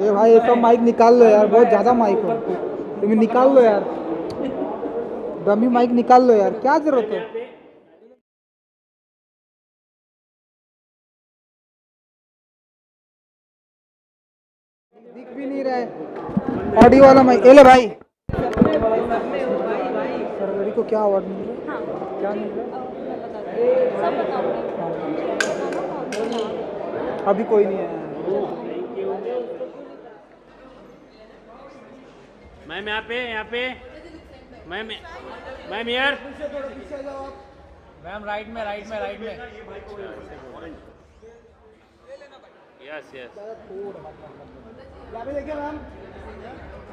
ये भाई ये सब माइक निकाल लो यार, बहुत ज़्यादा माइक हो। तुम निकाल लो यार, डमी माइक निकाल लो यार, क्या जरूरत है। दिख भी नहीं रहा है ऑडियो वाला माइक। ले भाई, सरवरी को क्या अवार्ड मिल रहा है, क्या मिल रहा है? अभी कोई नहीं है। मैम यहाँ पे मैम मैम यार मैम राइट में yes yes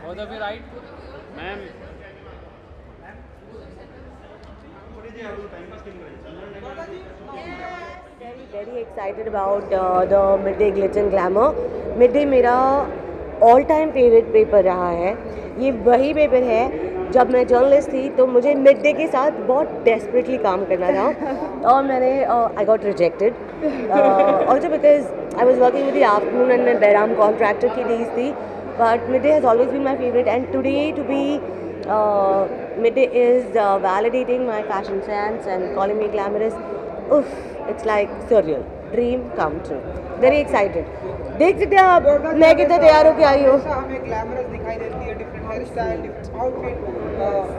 both of you right ma'am Very excited about the Midday Glitz and Glamour. Midday मेरा ऑल टाइम फेवरेट पेपर रहा है। ये वही पेपर है जब मैं जर्नलिस्ट थी तो मुझे मिड डे के साथ बहुत डेस्परेटली काम करना था और मैंने I got rejected also because I was working with the afternoon and मैं बैराम कॉन्ट्रैक्टर की डीज थी, but midday has always been my favourite and today to be midday is validating my fashion sense and calling me glamorous. Oof, it's like surreal, dream come true. Very excited. देख सकते हैं आप मैं कितने तैयार होके आई हूँ। हमें ग्लैमरस दिखाई देती है, different hair style, different outfit,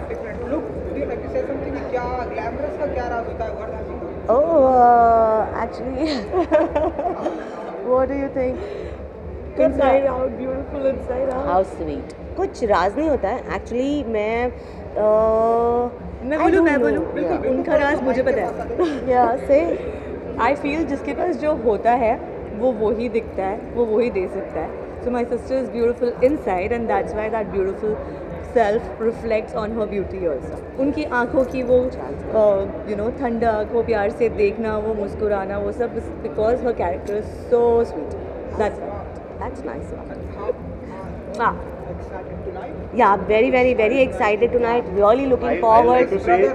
different look. Do you like to say something कि क्या ग्लैमरस का क्या राज होता है word? Oh, actually, what do you think? Inside out, beautiful inside out. How sweet. कुछ राज नहीं होता है एक्चुअली। मैं बोलूँ बिल्कुल उनका राज मुझे पता है। या से आई फील जिसके पास जो होता है वो ही दिखता है, वो ही दे सकता है। So my sister is beautiful inside and that's why that beautiful self reflects on her beauty also. उनकी आँखों की वो ठंडक, वो प्यार से देखना, वो मुस्कुराना, वो सब because her character is so sweet. That's nice. Yeah, very excited tonight. Really looking forward.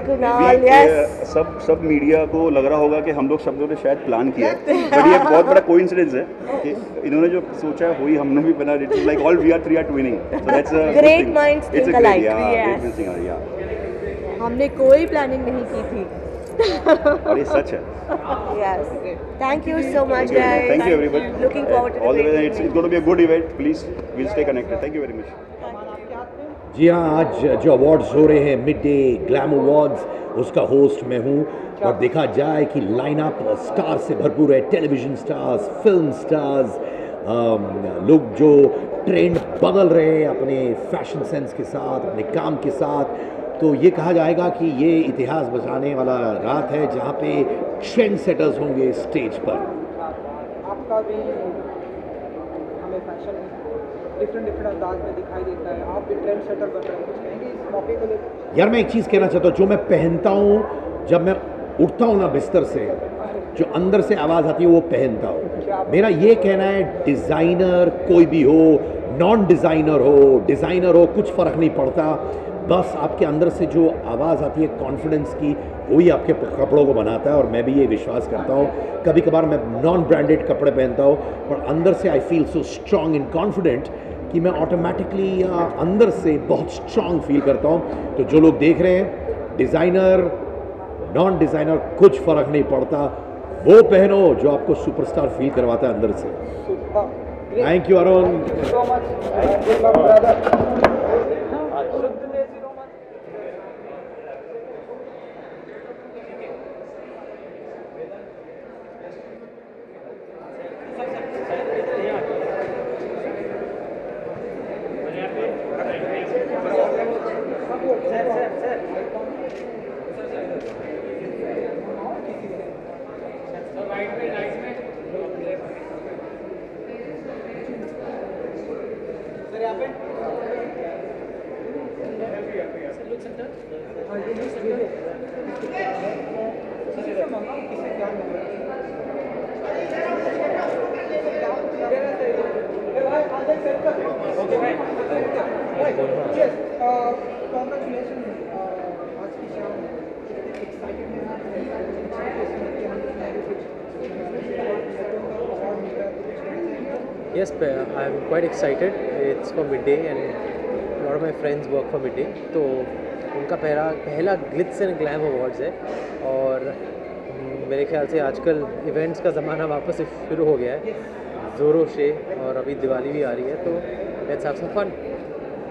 Kunal, yes. सब मीडिया को लग रहा होगा कि हम लोग सब लोगों ने शायद प्लान किया है, बट ये बहुत बड़ा कोइंसिडेंस है कि इन्होंने जो सोचा है वही हमने भी बना। It's like all we are three are twinning, so that's a great minds think alike. हमने कोई प्लानिंग नहीं की थी और ये सच है। Yes. Thank you so much, guys. Thank you everybody. Looking forward to all the the way. It's going to be a good event. Please, we'll stay connected. Thank you very much. जी हाँ, आज जो awards हो रहे हैं mid day glam awards, उसका host मैं हूँ। और देखा जाए कि लाइनअप स्टार से भरपूर है, टेलीविज़न स्टार्स, फिल्म स्टार्स, लोग जो ट्रेंड बदल रहे हैं अपने फैशन सेंस के साथ, अपने काम के साथ। तो ये कहा जाएगा कि ये इतिहास बचाने वाला रात है जहाँ पे ट्रेंड सेटर्स होंगे स्टेज पर। आपका भी हमें फैशन डिफरेंट अंदाज में दिखाई देता है, आप भी ट्रेंड सेटर बन रहे हैं, कुछ कहेंगे इस मौके को लेकर? यार मैं एक चीज़ कहना चाहता हूँ, जो मैं पहनता हूँ जब मैं उठता हूँ ना बिस्तर से, जो अंदर से आवाज़ आती है वो पहनता हूँ। मेरा ये कहना है डिज़ाइनर कोई भी हो, नॉन डिज़ाइनर हो, कुछ फ़र्क नहीं पड़ता। बस आपके अंदर से जो आवाज़ आती है कॉन्फिडेंस की, वही आपके कपड़ों को बनाता है। और मैं भी ये विश्वास करता हूँ, कभी कभार मैं नॉन ब्रांडेड कपड़े पहनता हूँ पर अंदर से I feel so strong and confident कि मैं ऑटोमेटिकली अंदर से बहुत स्ट्रॉन्ग फील करता हूँ। तो जो लोग देख रहे हैं, डिज़ाइनर नॉन डिज़ाइनर कुछ फ़र्क नहीं पड़ता, वो पहनो जो आपको सुपरस्टार फील करवाता है अंदर से। Thank you Arun. Yes, I'm quite excited. It's for Midday and a lot of my friends work for Midday. तो उनका पहला ग्लिट्स एंड ग्लैम अवार्ड्स है और मेरे ख्याल से आजकल इवेंट्स का ज़माना वापस से शुरू हो गया है ज़ोरों से और अभी दिवाली भी आ रही है तो लेट्स हैव सम फन।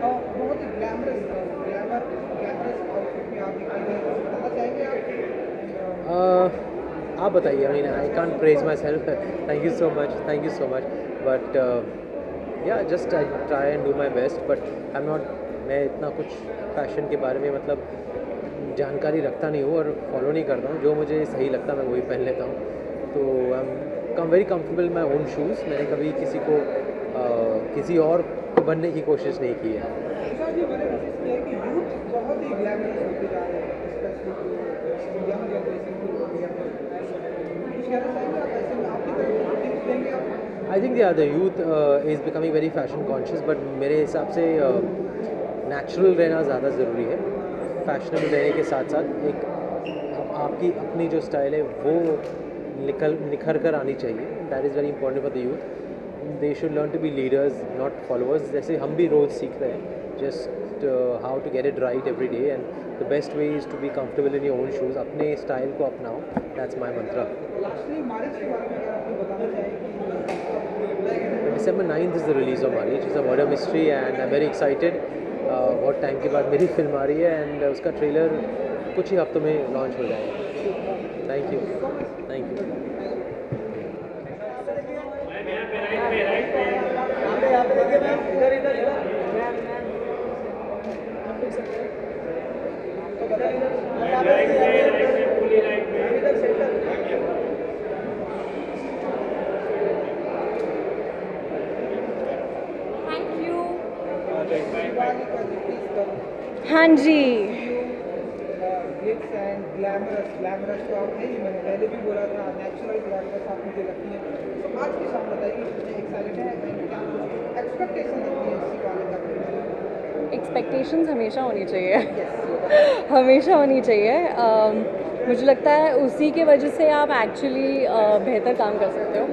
बहुत ही ग्लैमरस आउटफिट में आप दिखाई दे रहे हैं, बताना चाहेंगे आप? आप बताइए। I mean I can't praise myself, thank you so much but yeah just I try and do my best but I am not, मैं इतना कुछ फैशन के बारे में मतलब जानकारी रखता नहीं हूँ और फॉलो नहीं करता हूँ। जो मुझे सही लगता है मैं वही पहन लेता हूँ। तो आई am very comfortable in my own shoes. मैंने कभी किसी को किसी और को बनने की कोशिश नहीं की है। ईशा जी, मैंने नोटिस किया है कि यूथ बहुत ही ग्लैमरस होते जा रहे हैं, स्पेशली यंग जनरेशन को कुछ कहना चाहेंगे आप ऐसे में? आपकी तरफ टिप्स देंगे आप? I think the youth is becoming very fashion conscious but मेरे हिसाब से नेचुरल रहना ज़्यादा ज़रूरी है। फैशनेबल रहने के साथ साथ एक आपकी अपनी जो स्टाइल है वो निखर कर आनी चाहिए। That is very important for the youth. They should learn to be leaders not followers. जैसे हम भी रोज़ सीख रहे हैं just how to get it right every day and the best way is to be comfortable in your own shoes. अपने style को अपनाओ, that's my mantra. Lastly marriage के बारे में अगर आप बताना चाहेंगे? December 9th is the release of Marriage. It's a murder mystery and I'm very excited. बहुत टाइम के बाद मेरी फिल्म आ रही है एंड उसका ट्रेलर कुछ ही हफ्तों में लॉन्च हो जाएगा। Thank you. हाँ जी, ग्लिट्स एंड ग्लैमरस तो आप हैं ही, मैंने पहले भी बोला था, नेचुरल ग्लैमरस आप मुझे लगती हैं। तो आज की शाम बताइए, कितने एक्साइटेड हैं एंड क्या एक्सपेक्टेशन रखती है इसी वाले का? एक्सपेक्टेशंस हमेशा होनी चाहिए हमेशा होनी चाहिए। मुझे लगता है उसी के वजह से आप एक्चुअली बेहतर काम कर सकते हो।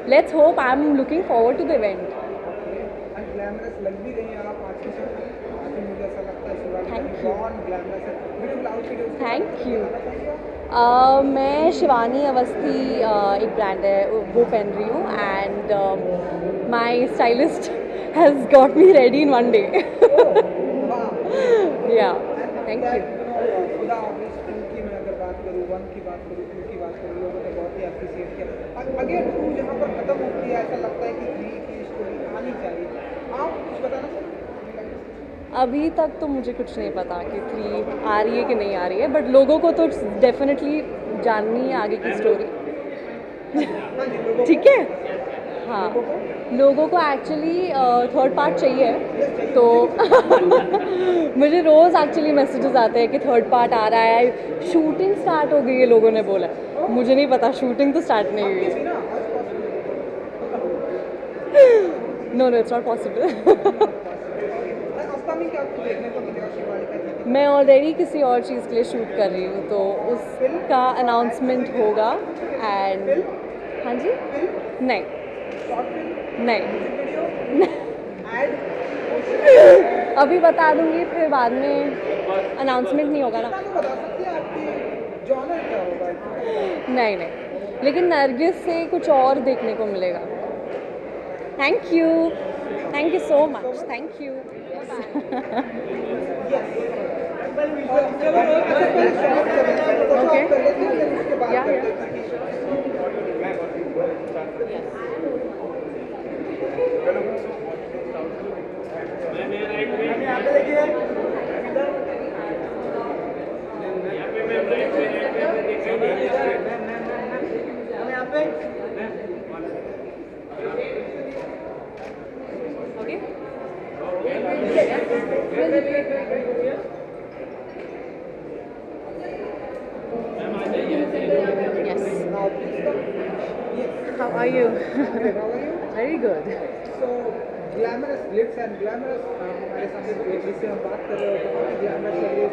Let's hope, I am looking forward to the event. And glamorous लग भी रही हैं आप आज की शाम में। मुझे ऐसा लगता है शिवानी बहुत ग्लैमरस है। Beautiful outfit. Thank you. मैं शिवानी अवस्थी एक ब्रांड है वो पहन रही हूँ and my stylist has got me ready in one day. या थैंक यू। खुदा हाफिज़ टू की मैं अगर बात करूँ, 1 की बात करूँ, 2 की बात करूँ, लोगों ने बहुत ही अप्रिशिएट किया। अगेन 2 जहाँ पर खत्म होती है ऐसा लगता है कि 3 की स्टोरी आनी चाहिए। आप कुछ बताना चाहेंगे? अभी तक तो मुझे कुछ नहीं पता कि 3 आ रही है कि नहीं आ रही है, बट लोगों को तो डेफिनेटली जाननी है आगे की स्टोरी। ठीक है, हाँ, लोगों को एक्चुअली 3rd पार्ट चाहिए तो मुझे रोज़ एक्चुअली मैसेजेस आते हैं कि 3rd पार्ट आ रहा है, शूटिंग स्टार्ट हो गई है, लोगों ने बोला। मुझे नहीं पता, शूटिंग तो स्टार्ट नहीं हुई है। No, it's not possible. मैं ऑलरेडी किसी और चीज़ के लिए शूट कर रही हूँ तो उसका अनाउंसमेंट होगा। एंड हाँ जी, नहीं अभी बता दूंगी, फिर बाद में अनाउंसमेंट नहीं होगा ना। नहीं, लेकिन नरगिस से कुछ और देखने को मिलेगा। Thank you so much, thank you. How are you? Very good. So glamorous Glitz and glamorous हमारे सामने जिससे हम बात कर रहे हो बहुत ही ग्लैमरस लग रही है।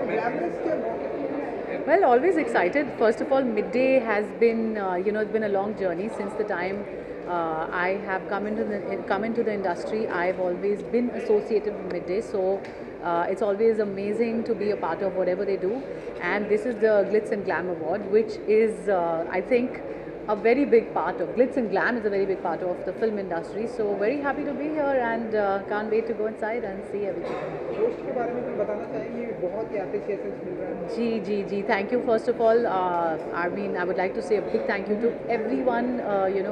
ग्लैमरस के मौके Well, always excited. First of all, Midday has been, it's been a long journey since the time I have come into the industry. I've always been associated with Midday, so it's always amazing to be a part of whatever they do. And this is the Glitz and Glam Award, which is, I think, a very big part of Glitz and Glam is a very big part of the film industry. So very happy to be here and can't wait to go inside and see everything. दोस्त के बारे में कुछ बताना चाहेंगे? बहुत ही appreciations मिल रहा है। जी, thank you. First of all, I would like to say a big thank you to everyone,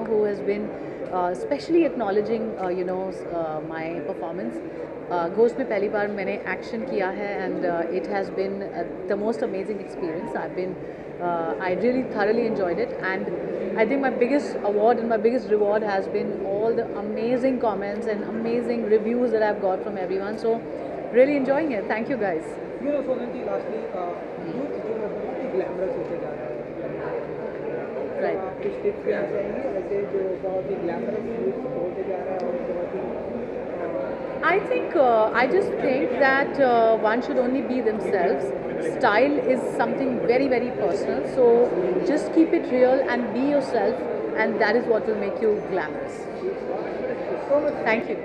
who has been especially acknowledging, my performance. Ghost में पहली बार मैंने एक्शन किया है and it has been the most amazing experience. I really thoroughly enjoyed it, and I think my biggest award and my biggest reward has been all the amazing comments and amazing reviews that I've got from everyone. So really enjoying it. Thank you guys. Sonal ji, lastly, youth जो है बहुत ही glamorous होते जा रहा है। Right. आप कुछ tips देना चाहेंगे ऐसे जो बहुत ही glamorous youth होते जा रहा है और बहुत ही I just think that one should only be themselves. Style is something very, very personal. So just keep it real and be yourself, and that is what will make you glamorous. Thank you.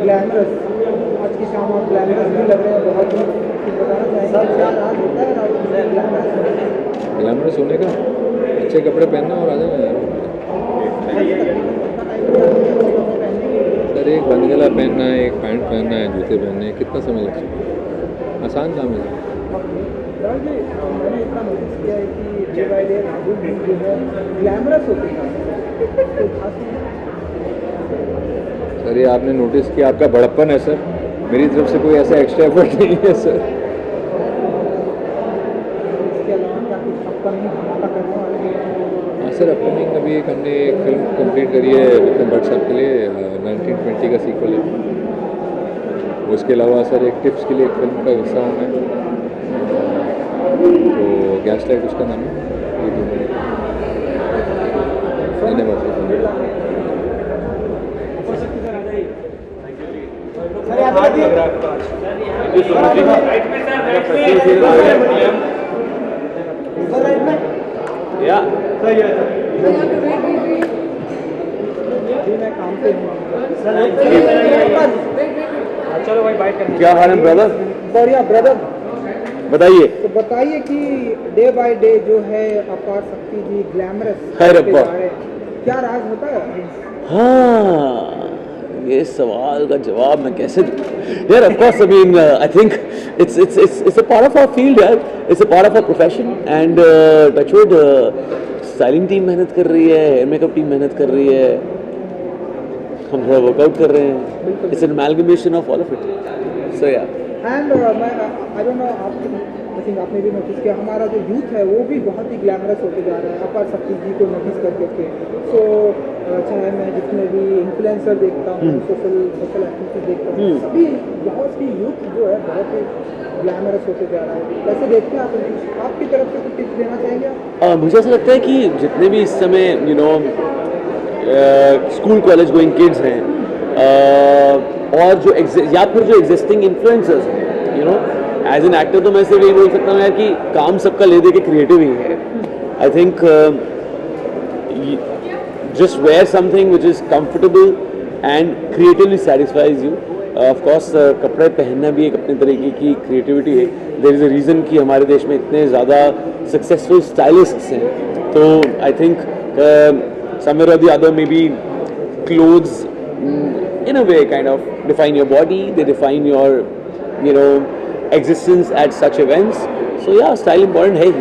Glamorous आज की शाम आप glamorous भी लग रहे हैं बहुत ही। कुछ बताना चाहेंगे क्या राज होता है राहुल ग्लैमरस? ग्लैमरस होने का अच्छे कपड़े पहनना और आ जाना यार। सर एक बंदगला पहनना है, एक पैंट पहनना है, जूते पहनने हैं, कितना समय लग सकता है? आसान काम है। राहुल जी, मैंने इतना नोटिस किया है कि डे बाय डे राहुल भी जो है ग्लैमरस होते हैं। सर ये आपने नोटिस किया, आपका बड़प्पन है सर, मेरी तरफ से कोई ऐसा एक्स्ट्रा एफर्ट नहीं है सर। इसके अलावा क्या कुछ अपकमिंग धमाका करने वाले हैं? हाँ सर, अपकमिंग अभी हमने एक फिल्म कंप्लीट करी है विक्रम भट्ट साहब के लिए, 1920 का सीक्वल है। उसके अलावा सर एक टिप्स के लिए एक फिल्म का हिस्सा हूँ मैं, तो गैस लाइट उसका नाम है। ये धन्यवाद सर। चलो भाई बाइट करना। क्या हाल है ब्रदर? बढ़िया ब्रदर, बताइए। तो बताइए कि डे बाय डे जो है अपार शक्ति जी ग्लैमरस है रब्बा। क्या राज होता है? हाँ, ये सवाल का जवाब मैं कैसे दूँ यार? Of course, I mean I think it's a part of our field यार, it's a part of our profession and touch wood styling team मेहनत कर रही है, हेयर मेकअप टीम मेहनत कर रही है, हम थोड़ा वर्कआउट कर रहे हैं। It's an amalgamation of all of it. So yeah and I don't know, I think आपने भी नोटिस किया हमारा जो यूथ है वो भी बहुत ही ग्लैमरस होते जा रहा है अपार शक्ति जी को नोटिस कर करके। सो चाहे मैं जितने भी इन्फ्लुएंसर देखता हूँ, सोशल एक्टिविटीज देखता हूँ, सभी बहुत ही यूथ जो है बहुत ही ग्लैमरस होते जा रहा है। कैसे देखते हैं आप? आपकी तरफ से कुछ टिप्स देना चाहेंगे? मुझे ऐसा लगता है कि जितने भी इस समय स्कूल कॉलेज गोइंग किड्स हैं और जो या फिर जो एग्जिस्टिंग इन्फ्लुएंसर्स हैं, एज एन एक्टर तो मैं सिर्फ यही बोल सकता हूँ यार कि काम सबका ले दे के क्रिएटिव ही है। I think just wear something which is comfortable and creatively satisfies you. Of course कपड़े पहनना भी एक अपने तरीके की क्रिएटिविटी है। देयर इज़ अ रीज़न कि हमारे देश में इतने ज़्यादा सक्सेसफुल स्टाइलिस्ट्स हैं। तो I think somewhere or the other, maybe clothes in a way kind of define your body, they define your existence at such events. So yeah, style important है ही।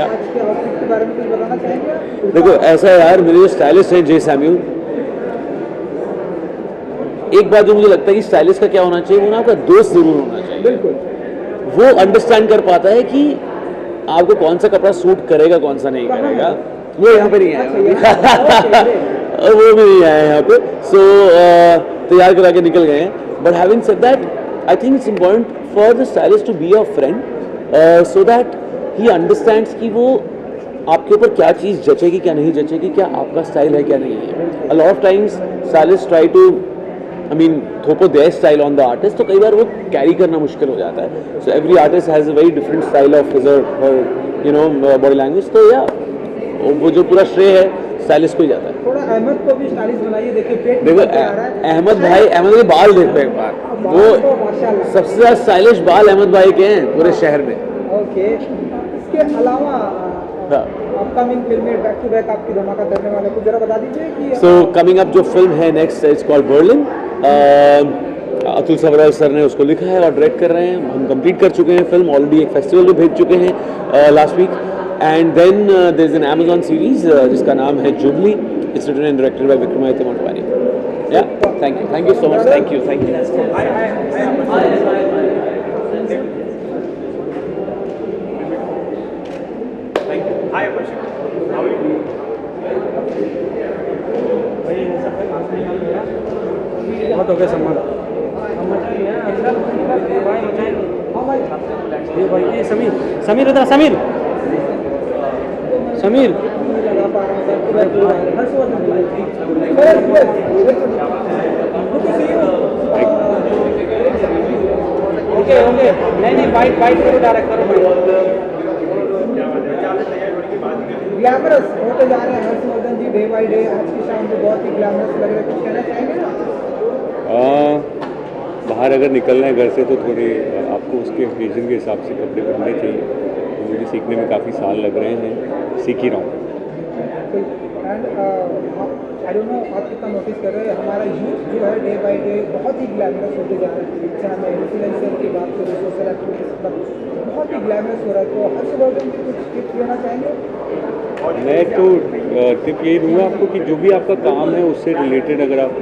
आज के आउटफिट के बारे में कुछ बताना चाहेंगे? देखो ऐसा है यार, मेरे जो स्टाइलिस्ट हैं जे सैम्यूल, एक बात जो मुझे लगता है कि स्टाइलिस्ट का क्या होना चाहिए, वो ना आपका दोस्त जरूर होना चाहिए। बिल्कुल। वो अंडरस्टैंड कर पाता है कि आपको कौन सा कपड़ा सूट करेगा, कौन सा नहीं करेगा। वो यहाँ पे नहीं है। वो भी नहीं आए यहाँ पे, सो तैयार करा के निकल गए हैं. But having said that, I think it's important for the stylist to be a friend, so that he understands कि वो आपके ऊपर क्या चीज़ जचेगी, क्या नहीं जचेगी, क्या आपका स्टाइल है, क्या नहीं है. A lot of times stylist try to थोपो their style on the artist, तो कई बार वो कैरी करना मुश्किल हो जाता है. So every artist has a very different style of his body language. तो या वो जो पूरा श्रेय है स्टाइलिस्ट को ही जाता है. थोड़ा अहमद को भी स्टाइलिश बनाइए. देखिए पेट देखो अहमद के बाल देखो एक बार, वो सबसे ज़्यादा स्टाइलिश बाल अहमद भाई के हैं पूरे शहर में. ओके, इसके अलावा अपकमिंग फिल्में बैक टू बैक आपकी धमाका करने वाले कुछ जरा बता दीजिए कि सो कमिंग अप जो फिल्म है next, it's called Berlin. Atul Sabharwal sir ने उसको लिखा है और डायरेक्ट कर रहे हैं. हम कंप्लीट कर चुके हैं फिल्म, ऑलरेडी एक फेस्टिवल में भेज चुके हैं last week. And then there is an Amazon series जिसका नाम है Jubilee. It's written and directed by Vikramaditya Motwane. Yeah thank you so much. Thank you. बहुत हो गया सम्मान. ये भाई, ये समीर इधर. समीर ओके नहीं बाइट करो, डायरेक्ट करो. ग्लैमरस होते जा रहे हैं Harshvardhan ji day by day. आज की शाम में बहुत ही ग्लैमरस लग रहे हैं, कुछ कहना चाहेंगे ना? बाहर अगर निकलना है घर से तो थोड़े आपको उसके ओकेजन के हिसाब से कपड़े पहनने चाहिए. तो मुझे सीखने में काफ़ी साल लग रहे हैं, सीख ही रहा हूँ. एंड आई डोंट नो आप कितना नोटिस कर रहे हैं, हमारा यूथ जो है डे बाय डे बहुत ही ग्लैमरस होते जा रहा है. चाहे मैं इन्फ्लुएंसर की बात करूँ, सोशल एक्टिविटीज तक बहुत ही ग्लैमरस हो रहा है. तो हर्षवर्धन जी कुछ टिप्स देना चाहेंगे? मैं तो टिप यही दूंगा आपको कि जो भी आपका काम है उससे रिलेटेड अगर आप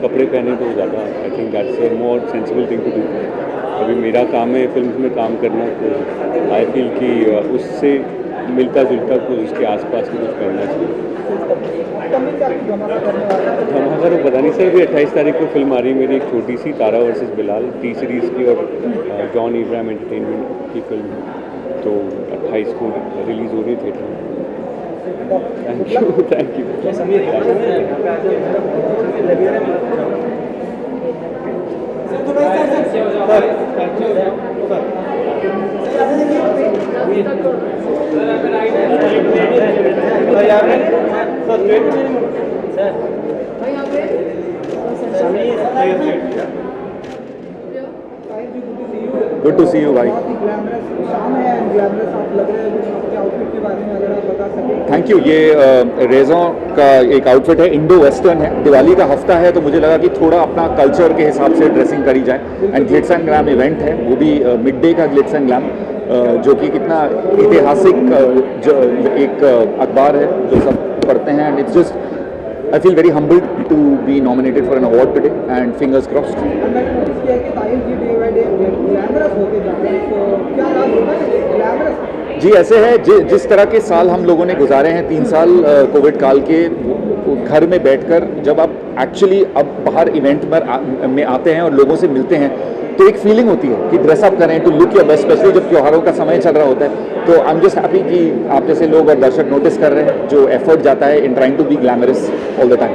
कपड़े पहने तो ज़्यादा, I think that's a more sensible thing to do. अभी मेरा काम है फिल्म में काम करना, तो आई फील कि उससे मिलता जुलता कुछ उसके आसपास में कुछ करना चाहिए. धमाका तो पता नहीं सर, अभी 28 तारीख को फिल्म आ रही है मेरी, एक छोटी सी Tara versus Bilal T series की और जॉन इब्राहिम एंटरटेनमेंट की फिल्म. तो 28 को रिलीज़ हो रही है थिएटर में. Thank you. Good to see you भाई. Thank you. ये रेज़ों का एक आउटफिट है, इंडो वेस्टर्न है. दिवाली का हफ्ता है तो मुझे लगा कि थोड़ा अपना कल्चर के हिसाब से ड्रेसिंग करी जाए. And Glitz and glam event है, वो भी मिड डे का ग्लिट्स एंड ग्लैम, जो कि कितना ऐतिहासिक एक अखबार है जो सब पढ़ते हैं. And it's just I feel very humbled to be nominated for an award today and fingers crossed. जी ऐसे है, जिस तरह के साल हम लोगों ने गुजारे हैं, 3 साल कोविड काल के, घर में बैठकर जब आप एक्चुअली अब बाहर इवेंट में आते हैं और लोगों से मिलते हैं तो एक फीलिंग होती है कि ड्रेसअप करें to look your best, specially जब त्योहारों का समय चल रहा होता है. तो आई एम जस्ट हैप्पी कि आप जैसे लोग और दर्शक नोटिस कर रहे हैं जो एफर्ट जाता है in trying to be glamorous all the time.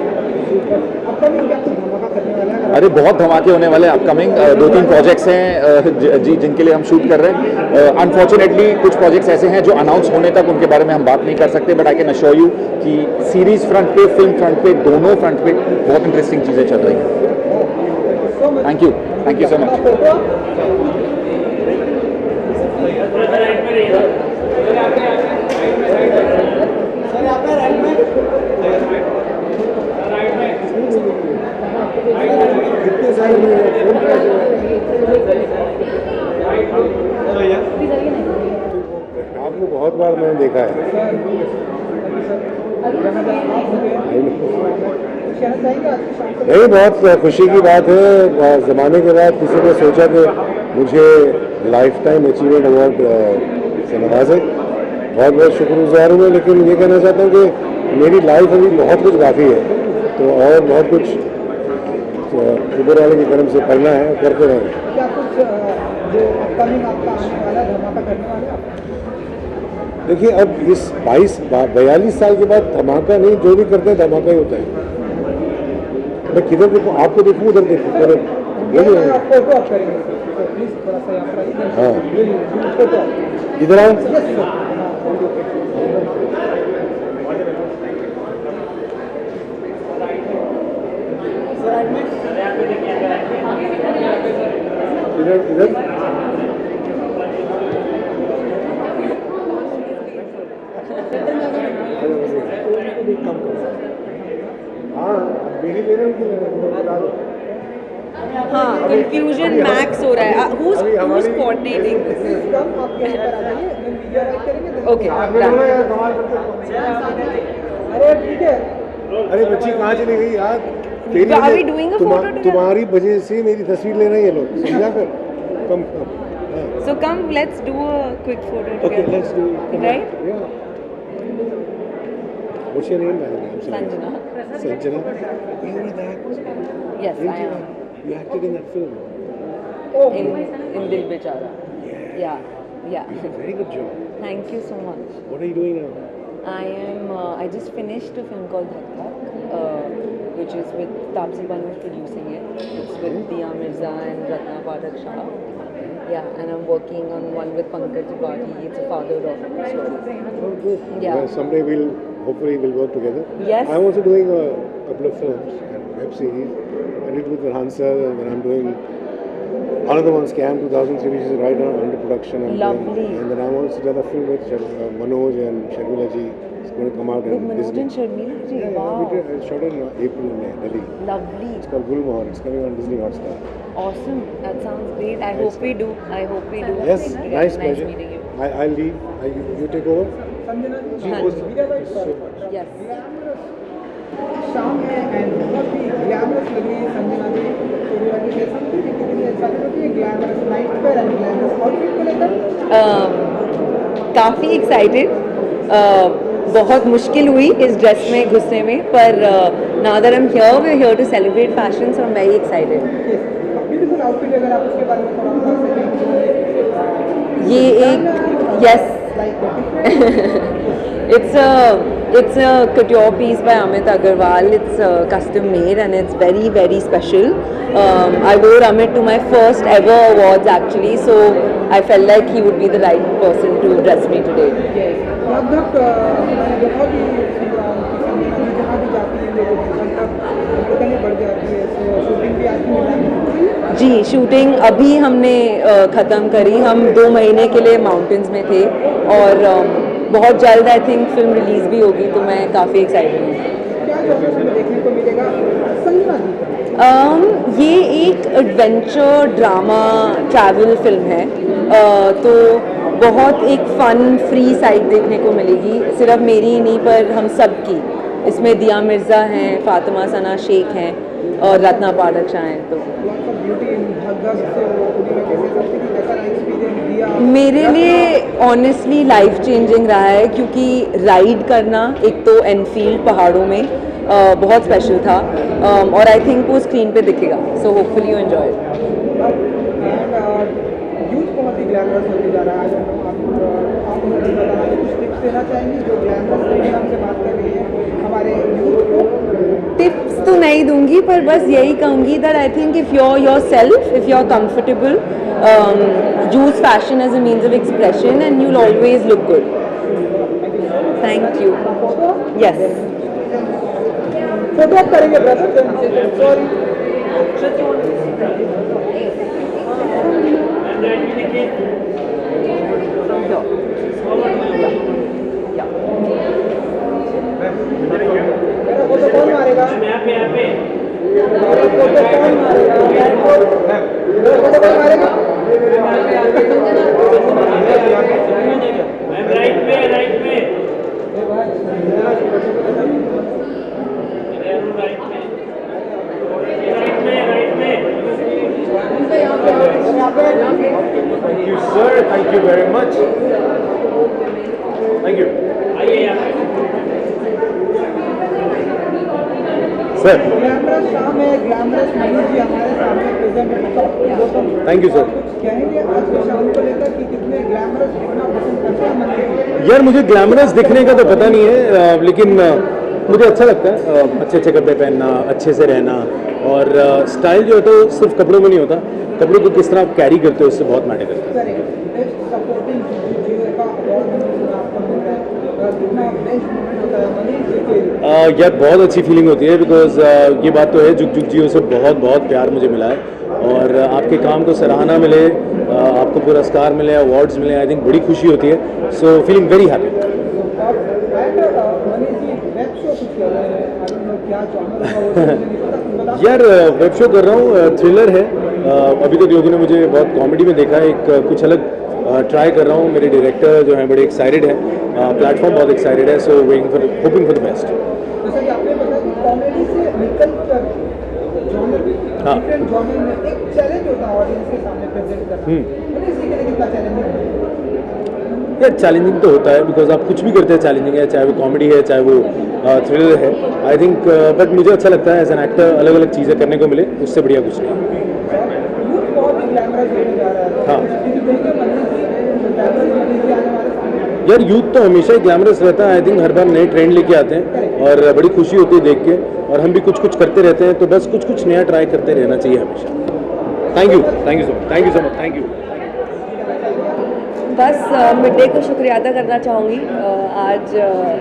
अरे बहुत धमाके होने वाले हैं अपकमिंग. 2-3 प्रोजेक्ट्स हैं जी जिनके लिए हम शूट कर रहे हैं. अनफॉर्चुनेटली कुछ प्रोजेक्ट्स ऐसे हैं जो अनाउंस होने तक उनके बारे में हम बात नहीं कर सकते. But I can assure you कि सीरीज फ्रंट पे, फिल्म फ्रंट पे, दोनों फ्रंट पे बहुत इंटरेस्टिंग चीज़ें चल रही हैं. Thank you so much. आपको बहुत बार मैंने देखा है. नहीं, बहुत खुशी की बात है. ज़माने के बाद किसी ने सोचा कि मुझे लाइफ टाइम अचीवमेंट अवार्ड से नवाजे. बहुत बहुत शुक्रगुजार हूँ. लेकिन ये कहना चाहता हूँ कि मेरी लाइफ अभी बहुत कुछ बाकी है, तो और बहुत कुछ ऊपर वाले की तरफ से करना है, करते रहेंगे। क्या कुछ जो अपकमिंग आपका आने वाला है धमाका करने वाले हैं आप? देखिए अब इस 42 साल के बाद धमाका नहीं, जो भी करते हैं धमाका ही होता है। मैं किधर देखूँ, आपको देखूँ उधर देखूँ, फोटो आप करेंगे तो प्लीज थोड़ा सा यहाँ पर आइए। हाँ फोटो इधर आओ। इधर इधर हाँ मेरी ले रहे हो कि बता दो। हाँ कंफ्यूजन मैक्स हो रहा है. Who's coordinating this? कम आप यहाँ पर आ जाइए, मैं मीडिया राइट करेंगे। Okay, यार कमाल करते हो। अरे ठीक है। अरे बच्ची कहाँ चली गई यार? Are we doing a photo together? तुम्हारी वजह से मेरी तस्वीर ले रहे हैं ये लोग, समझा कर? कम हाँ. So come, let's do a quick photo Okay, together. let's do. Right? Yeah. What's your name, by the way? I'm sorry. Sanjana. Sanjana. You were that. Yes, I am. You acted in that film. In Dil Bechara. Yeah. Very good job. Thank you so much. What are you doing now? I just finished a film called Dhak Dhak, which is with Taapsee Pannu producing it. It's with Diya Mirza and Ratna Pathak Shah. Yeah, and I'm working on one with Pankaj Tripathi. It's a father-daughter story. Oh, good. Yeah. Well, someday hopefully we'll work together. Yes. I'm also doing a couple of films and web series. I did with Hansel, and then I'm doing another one, Scam 2003, which is right now under production. Lovely. And then I'm also done a film with Manoj and Sharmila ji. It's going to come out With in Manoj Disney. and Sharmila ji. Yeah, Wow. we did, I shot it in April in Delhi. Lovely. It's called Gulmohar. It's coming on Disney Hotstar. Awesome. That sounds great. I hope we do. Yes, Yeah, nice pleasure. meeting you. I'll leave. You take over. Sanjana ji, Thank you. Media right sir. Yes. शाम है and बहुत ही glamorous लग रही है संजना जी। तो we are to something कितनी excited होती है ग्लैमरस नाइट पर एंड ग्लैमरस आउटफिट को लेकर? काफ़ी एक्साइटेड. बहुत मुश्किल हुई इस ड्रेस में घुसने में, पर now that I'm here, we're here to celebrate fashion, so I'm very excited. Beautiful outfit अगर आप उसके बारे में थोड़ा बता सकें। ये एक yes. It's a couture piece by Amit Agarwal. It's custom made and it's very, very special. I wore Amit to my first ever awards actually, so I felt like he would be the right person to dress me today. लगभग मैंने देखा कि संजना जी जहाँ भी जाती है लोगों की संख्या कितनी बढ़ जाती है, तो शूटिंग भी आज की जी शूटिंग अभी हमने ख़त्म करी. हम 2 महीने के लिए माउंटेन्स में थे और बहुत जल्द आई थिंक फिल्म रिलीज़ भी होगी, तो मैं काफ़ी एक्साइटेड हूँ. क्या जॉनर में देखने को मिलेगा संजना जी का? ये एक एडवेंचर ड्रामा ट्रैवल फिल्म है, तो बहुत एक फ़न फ्री साइड देखने को मिलेगी, सिर्फ मेरी ही नहीं पर हम सब की. इसमें दिया मिर्ज़ा हैं, फातिमा सना शेख हैं और रत्ना पाठक शाह हैं. तो मेरे लिए ऑनेस्टली लाइफ चेंजिंग रहा है, क्योंकि राइड करना एक तो एनफील्ड पहाड़ों में बहुत स्पेशल था, और आई थिंक वो स्क्रीन पे दिखेगा. So hopefully you enjoy. Youth बहुत ही ग्लैमरस होते जा रहा है। आप मुझे बताना कुछ टिप्स देना चाहेंगे जो ग्लैमरस हमसे बात कर रही है हमारे यूथ को? टिप्स तो नहीं दूंगी, पर बस यही कहूँगी that I think if you are yourself, if you are comfortable, use fashion as a means of expression and you will always look good. Thank you. Yes. Photo आप करेंगे ब्रदर? सॉरी. मेरा photo कौन मारेगा? मेरा photo कौन मारेगा? मेरा photo कौन मारेगा? राइट में Thank you, sir. Thank you very much. Thank you. Sir glamorous शाम है, ग्लैमरस मनीष जी हमारे सामने प्रेजेंट है। Thank you sir. कहेंगे आज के शाम को लेकर कि कितने ग्लैमरस दिखना पसंद करते हैं मनीष? यार मुझे ग्लैमरस दिखने का तो पता नहीं है, लेकिन मुझे अच्छा लगता है अच्छे अच्छे कपड़े पहनना, अच्छे से रहना, और स्टाइल जो होता है वो सिर्फ कपड़ों में नहीं होता, कपड़ों को किस तरह आप कैरी करते हो उससे बहुत मैटर करता है। बेस्ट सपोर्टिंग जियो का अवार्ड आपको मिल रहा है, कितना बेस्ट मोमेंट होता है मनीष जी के लिए? यार बहुत अच्छी फीलिंग होती है, बिकॉज ये बात तो है जुग जुग जियो से बहुत बहुत प्यार मुझे मिला है, और आपके काम को सराहना मिले, आपको पुरस्कार मिले, अवार्ड्स मिले, आई थिंक बड़ी खुशी होती है। So feeling very happy. यार वेब शो कर रहा हूँ, थ्रिलर है। अभी तक लोगों ने मुझे बहुत कॉमेडी में देखा है, एक कुछ अलग ट्राई कर रहा हूँ। मेरे डायरेक्टर जो है बड़े एक्साइटेड है, प्लेटफॉर्म बहुत एक्साइटेड है, so waiting for, hoping for the best. जैसा कि आपने बताया कि कॉमेडी से निकल कर हाँ। डिफरेंट जॉनर में एक चैलेंज होता है ऑडियंस के सामने प्रेजेंट करना, मनीष जी के लिए कितना चैलेंजिंग है? यार चैलेंजिंग तो होता है, बिकॉज आप कुछ भी करते हैं चैलेंजिंग है, चाहे वो कॉमेडी है, चाहे वो थ्रिलर है। आई थिंक बट मुझे अच्छा लगता है एज एन एक्टर अलग अलग चीज़ें करने को मिले, उससे बढ़िया कुछ नहीं। यूथ बहुत ही ग्लैमरस होने जा रहा है। हाँ। क्योंकि देखेंगे मनीष जी, ग्लैमरस मनीष जी आज हमारे सामने। यार यूथ तो हमेशा ही ग्लैमरस रहता है, आई थिंक हर बार नए ट्रेंड लेके आते हैं, और बड़ी खुशी होती है देख के, और हम भी कुछ कुछ करते रहते हैं, तो बस कुछ कुछ नया ट्राई करते रहना चाहिए हमेशा। Thank you so much, thank you so much, thank you. बस मिड डे को शुक्रिया अदा करना चाहूँगी आज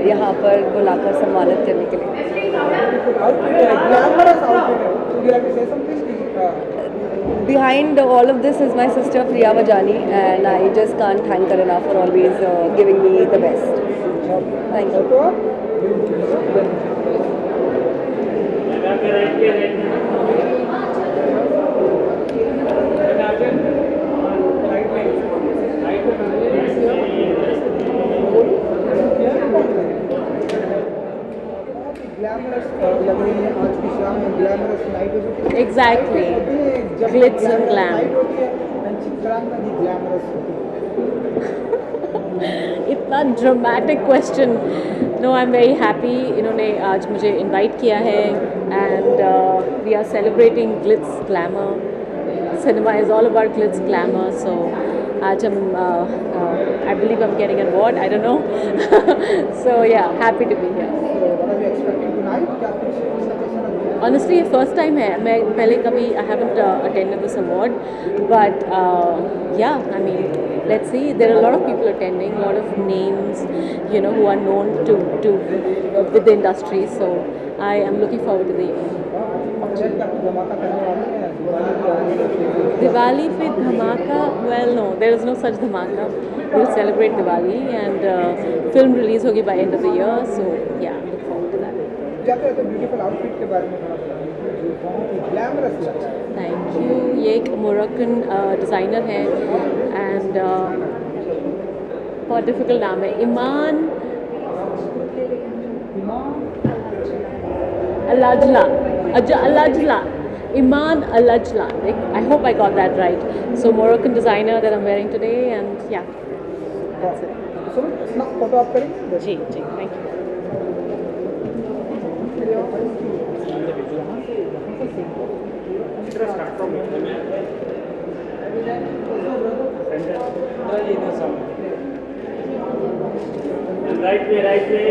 यहाँ पर बुलाकर सम्मानित करने के लिए। ग्लैमरस आउटफिट है। Would you like to say something? Behind all of this is my sister Priya Vajani, and I just can't thank her enough for always giving me the best. Thank you. Glamorous लग रही है आज की शाम में, glamorous night होती है। Exactly. जब Glitz and glam. नाइट होती है and चित्रांगना भी ग्लैमरस होती है। इतना dramatic question. No, I am very happy, इन्होंने आज मुझे इनवाइट किया है, and we are celebrating glitz glamour. Cinema is all about glitz glamour, so आज हम I believe I am getting an award, I don't know, so yeah happy to be here. What are you expecting tonight? क्या कुछ suggestion है? Honestly ये first time है, मैं पहले कभी I haven't attended this award, but yeah I mean let's see, there are a lot of people attending, a lot of names, you know, who are known to with the industry, so I am looking forward to the evening. Diwali पे धमाका? Well, no, there is no such धमाका. We'll celebrate Diwali, and film release होगी by end of the year, so yeah, look forward to that. जाते हैं तो beautiful outfit के बारे में थोड़ा बताइए, जो बहुत ही ग्लैमरस लगता है। Thank you. ये एक मोरक्कन डिज़ाइनर है, एंड बहुत डिफ़िकल्ट नाम है, ईमान अलाजला, अलाजला, Iman Alajla. I hope I got that right. So Moroccan designer that I'm wearing today, and yeah, that's it. So, ना फोटो आप करेंगे? जी जी, thank you. Right way.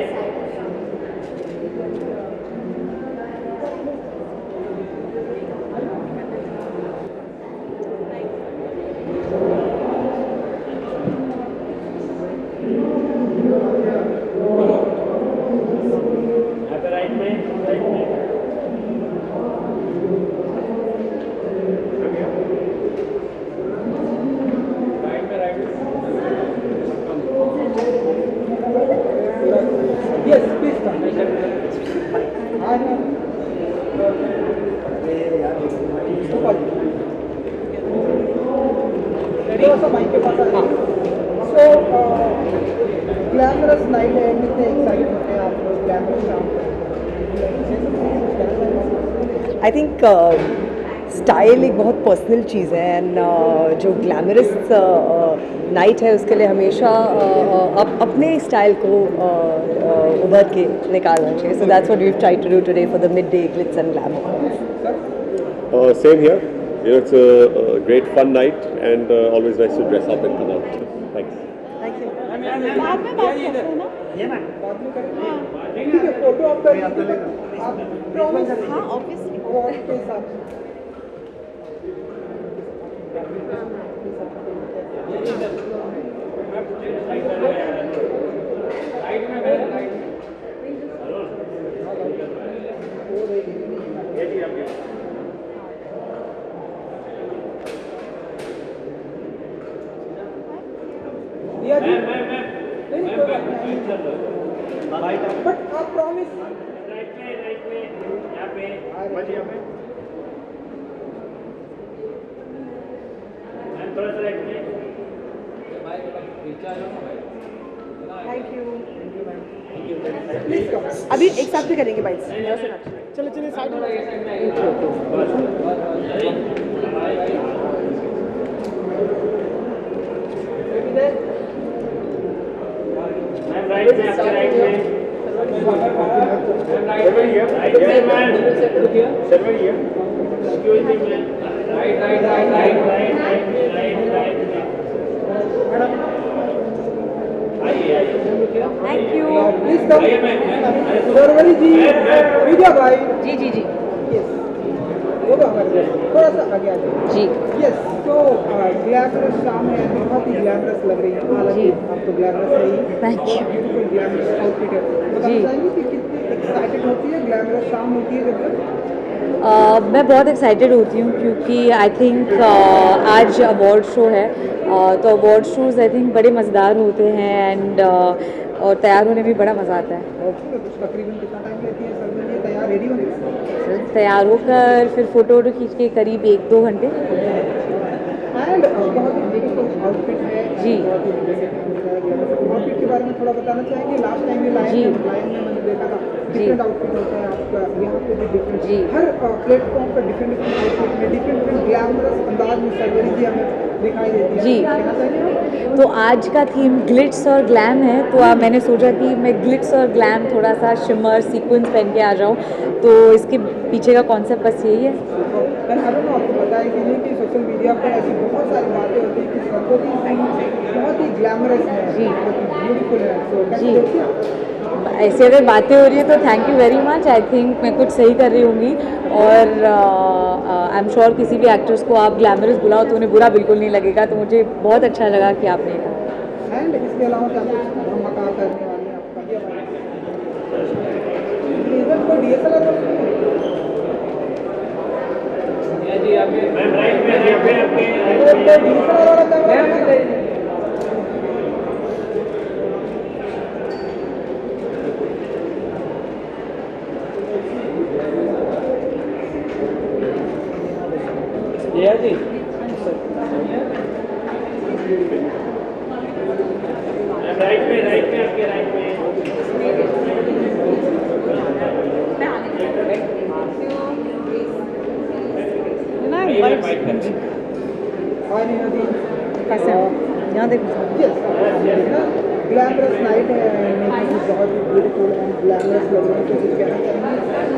Yes, please come. थोड़ा सा mic के पास आ जाइए। So, glamorous night है, कितने excited होते हैं आप लोग glamorous शाम को? आई थिंक स्टाइल एक बहुत पर्सनल चीज़ है, एंड जो ग्लैमरस नाइट है उसके लिए हमेशा अपने स्टाइल को उभर के निकालना चाहिए. So that's what we have tried to do today for the midday glitz and glamour. Same here. It's a great fun night and always nice to dress up and come out. Thanks. Thank you. ठीक है, photo आप कर लीजिए. आप promise. हाँ obviously. Award के साथ दिया जी. नहीं, बट आप प्रॉमिस. Thank you. प्लीज कम. अभी एक साथ भी करेंगे बाइट्स. चलो चलिए साइड में. Thank you. Please come. Sharvari ji. Vijay भाई. जी जी जी यस. होगा हमारे पास. थोड़ा सा आगे आ जाइए. जी. यस. तो ग्लैमरस शाम है, बहुत ही ग्लैमरस लग रही है. हालांकि आप तो ग्लैमरस है ही. Thank you. बिल्कुल ग्लैमरस आउटफिट है. बताना चाहेंगे कि कितनी एक्साइटेड होती है ग्लैमरस शाम होती है जब तक? मैं बहुत एक्साइटेड होती हूँ क्योंकि आई थिंक आज अवार्ड शो है. तो अवार्ड शोज़ आई थिंक बड़े मज़ेदार होते हैं एंड और तैयार होने में भी बड़ा मज़ा आता है. तकरीबन कितना टाइम लेती है सर में ये तैयार रेडी होने में? तैयार होकर फिर फ़ोटो वोटो खींच के करीब 1-2 घंटे. एंड बहुत ही ब्यूटीफुल आउटफिट है. जी. आउटफिट के बारे में थोड़ा बताना चाहेंगे. लास्ट टाइम ये लाइन में मैंने देखा था डिफरेंट आउटफिट होता है आपका. यहाँ पे भी डिफरेंट. जी. हर प्लेटफॉर्म पर डिफरेंट आउटफिट में डिफरेंट ग्लैमरस अंदाज में सरवरी जी हमें दिखाई देती है. जी. कहना चाहेंगे. तो आज का थीम ग्लिट्स और ग्लैम है. तो मैंने सोचा कि मैं ग्लिट्स और ग्लैम थोड़ा सा शिमर सीक्वेंस पहन के आ जाऊँ. तो इसके पीछे का कॉन्सेप्ट बस यही है. आपको बताया कि नहीं कि सोशल मीडिया पर ऐसी बहुत सारी बातें होती हैं कि सरवरी बहुत ही ग्लैमरस है. जी. बहुत ही ब्यूटीफुल है. तो कैसे जी. देखिए आप? ऐसे अगर बातें हो रही हैं तो thank you very much. I think मैं कुछ सही कर रही होंगी और आई एम श्योर किसी भी एक्ट्रेस को आप ग्लैमरस बुलाओ तो उन्हें बुरा बिल्कुल नहीं लगेगा. तो मुझे बहुत अच्छा लगा कि आपने एंड इसके अलावा क्या कुछ धमाका करने वाले हैं आपका? इधर कोई DSLR जी आपके मैम राइट में आपके DSLR वाला कैमरा जया जी. राइट में आपके राइट में. यहाँ देखो. ग्लैमरस नाइट है. बहुत ही ब्यूटीफुल एंड ग्लैमरस लग रही है. तो कुछ कहना चाहेंगे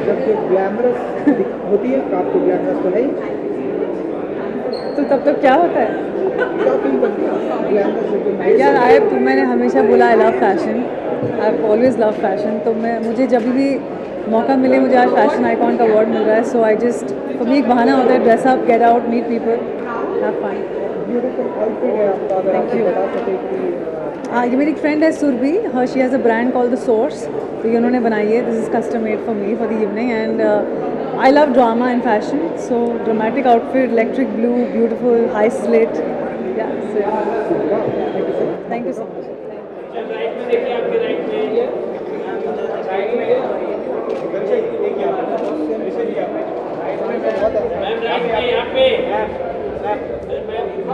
जब जो ग्लैमरस होती है आपको ग्लैमरस तो है ही. तो तब तो क्या होता है क्या फील करती है ग्लैमरस? यार मैंने हमेशा बोला I love fashion. I always love fashion. तो मुझे जब भी मौका मिले, मुझे आज फैशन आइकॉन का अवार्ड मिल रहा है. सो आई जस्ट फॉर मी एक बहाना होता है dress up, get out, meet people, have fun. Beautiful outfit है आपका. अगर आप बता सकें कि ये मेरी फ्रेंड है Surabhi. She has a brand called the source. तो ये उन्होंने बनाई है. This is custom made for me for the evening and I love drama and fashion, so dramatic outfit, electric blue, beautiful, high slit. Yeah, so thank you so much. Right में देखिए आपके right में. Ma'am right में यहाँ पे.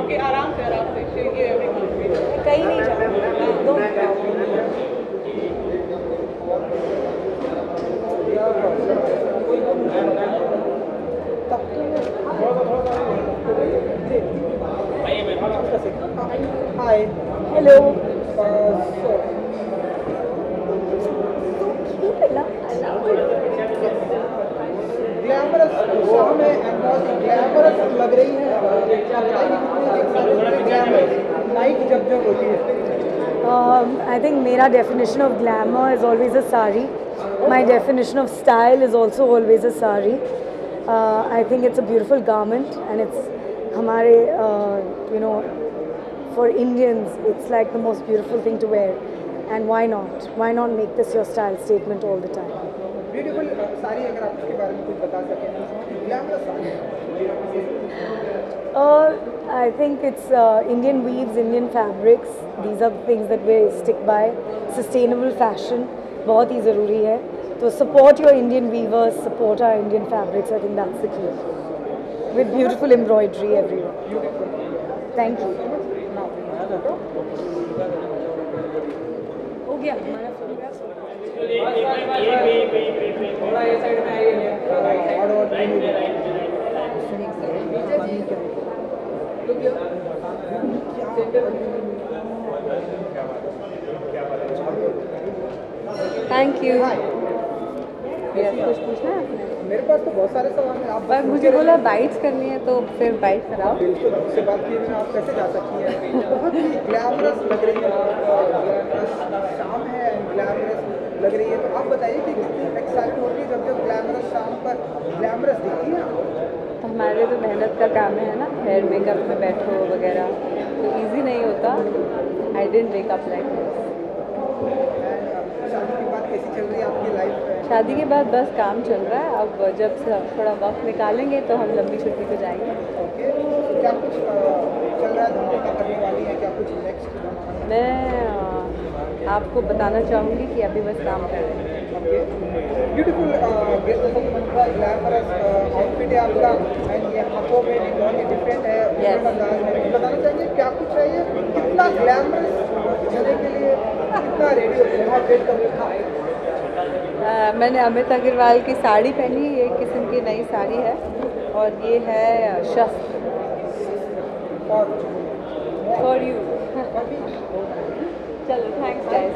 Okay आराम से कहीं नहीं जाओ. हाय. Hi. Hello. So, ग्लैमरस शाम है एंड बहुत ही ग्लैमरस लग रही है। नाइट जब जब होती है I think मेरा definition of glamour is always a sari. My definition of style is also always a sari. I think it's a beautiful garment and it's हमारे for Indians it's like the most beautiful thing to wear. And why not? Why not make this your style statement all the time? Beautiful sari, अगर आप उसके बारे में कुछ बता सकें। Glamorous sari I think it's Indian weaves, Indian fabrics. These are the things that we stick by. Sustainable fashion बहुत ही ज़रूरी है. So support your Indian weavers, support our Indian fabrics. I think that's the key. With beautiful embroidery everywhere. Thank you. हो गया हमारा photograph. थोड़ा ये side में आइए। Thank you. कुछ पूछना है आपने? मेरे पास तो बहुत सारे सवाल हैं। आप बस मुझे बोला बाइट्स करनी है तो फिर बाइट कराओ। बिल्कुल, उससे बात किए बिना आप कैसे जा सकती हैं? बहुत ही ग्लैमरस लग रही है, ग्लैमरस शाम है, ग्लैमरस लग रही है। तो आप बताइए कि कितनी एक्साइटेड होती है जब जब ग्लैमरस शाम पर ग्लैमरस दिखती है आपको? हमारे तो मेहनत का काम है ना, हेयर मेकअप में बैठो वगैरह, तो इजी नहीं होता। I didn't wake up like this. शादी के बाद कैसी चल रही है आपकी लाइफ? शादी के बाद बस काम चल रहा है। अब जब से थोड़ा वक्त निकालेंगे तो हम लंबी छुट्टी पे जाएंगे। ओके, तो क्या कुछ चल रहा है, धमाका करने वाली है क्या कुछ नेक्स्ट धमाका? मैं आपको बताना चाहूँगी कि अभी बस काम कर रहे हैं। ब्यूटीफुल ग्लैमरस आउटफिट है आपका एंड ये हाथों में भी बहुत ही डिफरेंट है। Yes. अंदाज में बताना चाहिए क्या कुछ है ये, कितना ग्लैमरस होने के लिए कितना रेडी हो, बहुत वेट कर रखा है। मैंने अमित अग्रवाल की साड़ी पहनी है, ये एक किस्म की नई साड़ी है और ये है शस्त्र फॉर यू। चलो थैंक्स गाइस।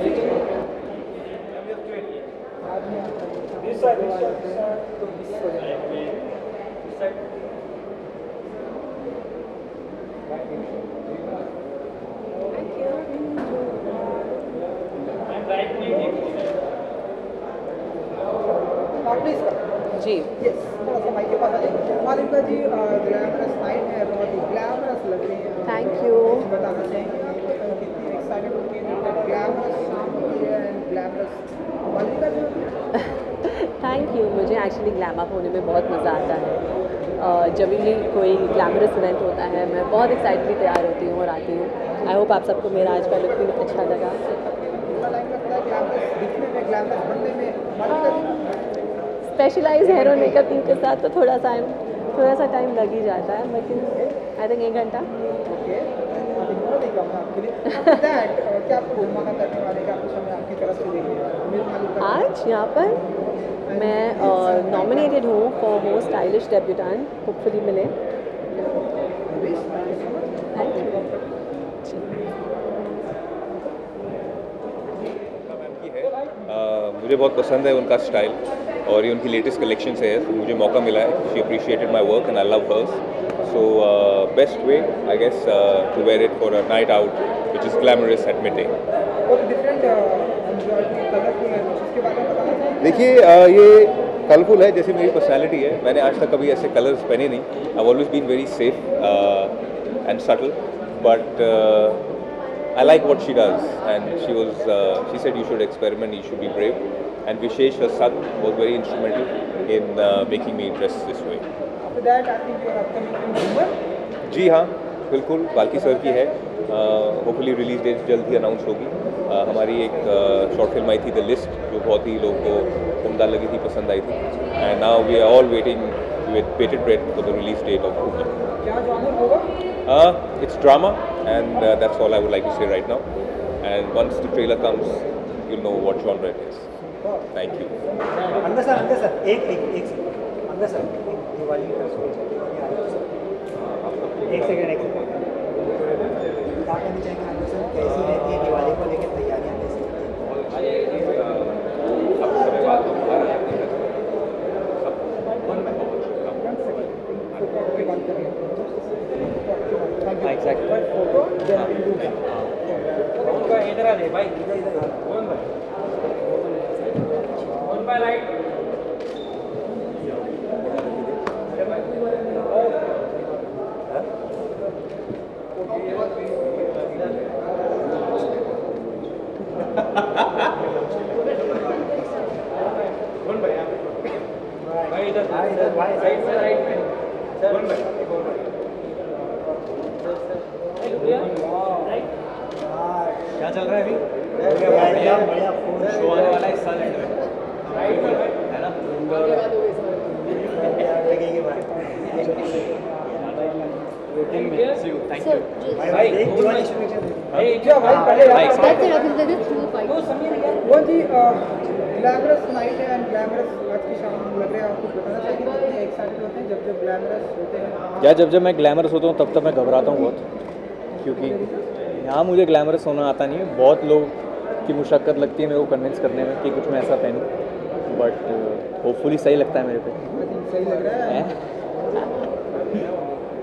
जी यस, थोड़ा सा माइक के पास आ जाइए। मालिका जी, ग्लैमरस नाइट है, बहुत ही ग्लैमरस लग रही है। Thank you. बताना चाहेंगे आप कितनी एक्साइटेड होती है ग्लैमरस शाम होती है एंड ग्लैमरस मालिका जी होती है? Thank you. मुझे एक्चुअली ग्लैम अप होने में बहुत मज़ा आता है। जब भी कोई ग्लैमरस इवेंट होता है मैं बहुत एक्साइटली तैयार होती हूँ और आती हूँ। आई होप आप सबको मेरा आज का लुक भी अच्छा लगा। ग्लैमरस बनने में मालिका जी स्पेशलाइज हेयर और मेकअप टीम के साथ तो थोड़ा सा टाइम लग ही जाता है, लेकिन आई थिंक 1 घंटा। ओके, अभी बहुत ही कम है आपके लिए। After that, क्या आपको धमाका करने वाले क्या कुछ हमें आपकी तरफ से देखिए? आज यहाँ पर मैं नॉमिनेटेड हूँ for most stylish debutante, hopefully मिले। Thank you. मुझे बहुत पसंद है उनका स्टाइल और ये उनकी लेटेस्ट कलेक्शन है, तो मुझे मौका मिला है। She appreciated my work and I love hers, so best way I guess to wear it for a night out which is glamorous at midday. देखिए ये कलरफुल है जैसे मेरी पर्सनैलिटी है। मैंने आज तक कभी ऐसे कलर्स पहने नहीं। I always been very safe and subtle, but I like what she does, and she said you should experiment, you should be brave, and Vishesh, her son, was very instrumental in making me dress this way. After that, I think you are upcoming in Mumbai. जी हाँ, बिल्कुल Balki sir की है। Hopefully release date जल्द ही announce होगी। हमारी एक short film आई थी the list, जो बहुत ही लोगों को उम्दा लगी थी, पसंद आई थी, and now we are all waiting with bated breath for the release date of Mumbai. क्या genre होगा? It's drama, and that's all I would like to say right now. And once the trailer comes, you'll know what genre it is. Thank you. अंदर sir, एक अंदर sir, Diwali का एक second क्या कहना चाहेंगे आनंद सर, कैसी रहती है दिवाली को लेकर तैयारियां कैसी इधर आ जाए भाई, कौन भाई राइट क्या चल रहा है अभी? बढ़िया फोन शो आने वाला है इस साल एंड में, है ना? लगेगी भाई। थैंक यू भाई। क्या भाई पहले वो जी ग्लैमरस नाइट है एंड ग्लैमरस आज की शाम लग रहा है, आपको बताना चाहिए कितने एक्साइटेड होते हैं जब ग्लैमरस होते हैं? क्या जब मैं ग्लैमरस होता हूँ तब मैं घबराता हूँ बहुत, क्योंकि यहाँ मुझे ग्लैमरस होना आता नहीं है। बहुत लोग की मुशक्क़त लगती है मेरे को कन्विंस करने में कि कुछ मैं ऐसा पहनूं, बट होपफुली सही लगता है मेरे पे। सही लग रहा है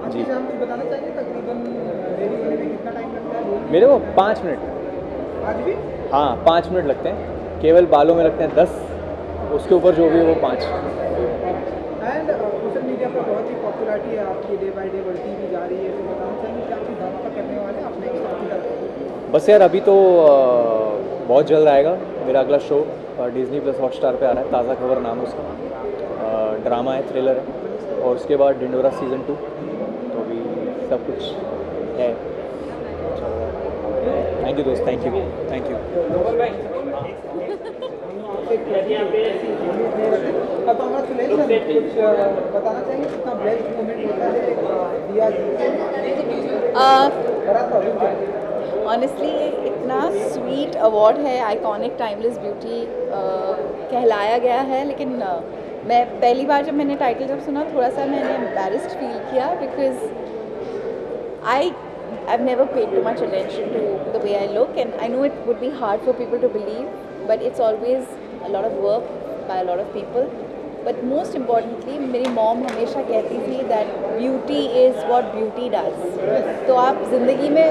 आज जी। की शाम कुछ बताना चाहिए तकरीबन रेडी होने में कितना टाइम लगता है? मेरे को 5 मिनट, आज भी हाँ 5 मिनट लगते हैं, केवल बालों में लगते हैं 10, उसके ऊपर जो भी है वो 5। एंड सोशल मीडिया पर बहुत ही पॉपुलैरिटी है आपकी, डे बाय डे बढ़ती भी जा रही है, तो बताना चाहेंगे क्या आपकी धमाका करने वाले हैं अपने की तरफ? बस यार अभी तो बहुत जल्द आएगा मेरा अगला शो, डिज़नी प्लस हॉटस्टार पे आ रहा है, ताज़ा खबर नाम है उसका। ड्रामा है, थ्रिलर है, और उसके बाद डिंडोरा सीज़न 2, तो अभी सब कुछ है। थैंक यू दोस्त, थैंक यू, थैंक यू। अब कॉन्ग्रेचुलेशन, कुछ बताना चाहिए कितना ब्लेस्ड मोमेंट होता है दिया जी ऑनेस्टली इतना स्वीट अवार्ड है, आइकॉनिक टाइमलेस ब्यूटी कहलाया गया है, लेकिन मैं पहली बार जब मैंने टाइटल जब सुना थोड़ा सा मैंने एम्बैरेस्ड फील किया, because I've never paid too much attention to the way I look, and I know it would be hard for people to believe, but it's always a lot of work by a lot of people. But most importantly, मेरी mom हमेशा कहती थी that beauty is what beauty does. तो आप ज़िंदगी में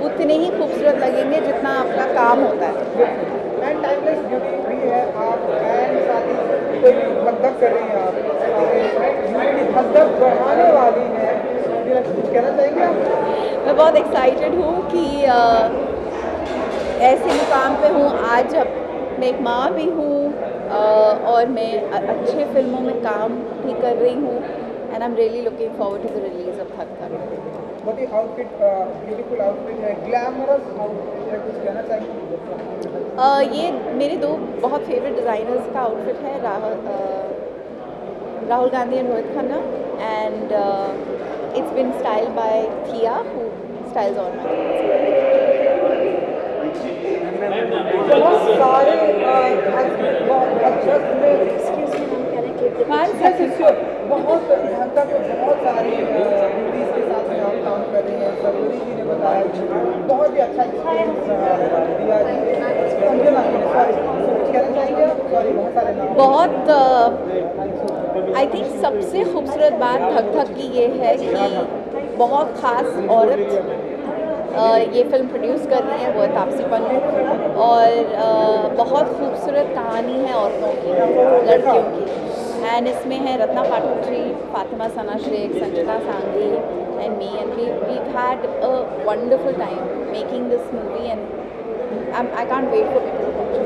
उतने ही खूबसूरत लगेंगे जितना आपका काम होता है। एंड टाइमलेस ब्यूटी भी है आप, एंड साथ ही कोई धक कर रही हैं आप, धक बढ़ाने वाली है, कुछ कहना चाहेंगे आप? मैं बहुत एक्साइटेड हूँ कि ऐसे मुकाम पे हूँ आज, जब मैं एक माँ भी हूँ और मैं अच्छे फिल्मों में काम भी कर रही हूँ, and I am really looking forward to the release of Dhak Dhak. बहुत ही आउटफिट, ब्यूटीफुल आउटफिट है, ग्लैमरस आउटफिट है, कुछ कहना चाहिए? ये मेरे दो बहुत फेवरेट डिज़ाइनर्स का आउटफिट है, Rahul Gandhi and Rohit Khanna, and it's been styled by Thea, who styles all my बहुत सारे बहुत यहाँ तक बहुत सारी ब्यूटीज के साथ में आप काम कर रही हैं, सरवरी जी ने बताया, बहुत ही अच्छा एक्सपीरियंस दिया जी, संजना जी ने, सॉरी कुछ कहना चाहेंगे आप? सॉरी बहुत सारे नाम। बहुत आई थिंक सबसे खूबसूरत बात धक धक की ये है कि बहुत ख़ास औरत ये फिल्म प्रोड्यूस कर रही है, वो है तापसी पन्नू, और बहुत खूबसूरत कहानी है औरतों की, लड़कियों की, एंड इसमें है रत्ना पाठक, फातिमा सना शेख, संजना सांगी and me, and we've had a wonderful time making this movie, and I can't wait for people to watch it.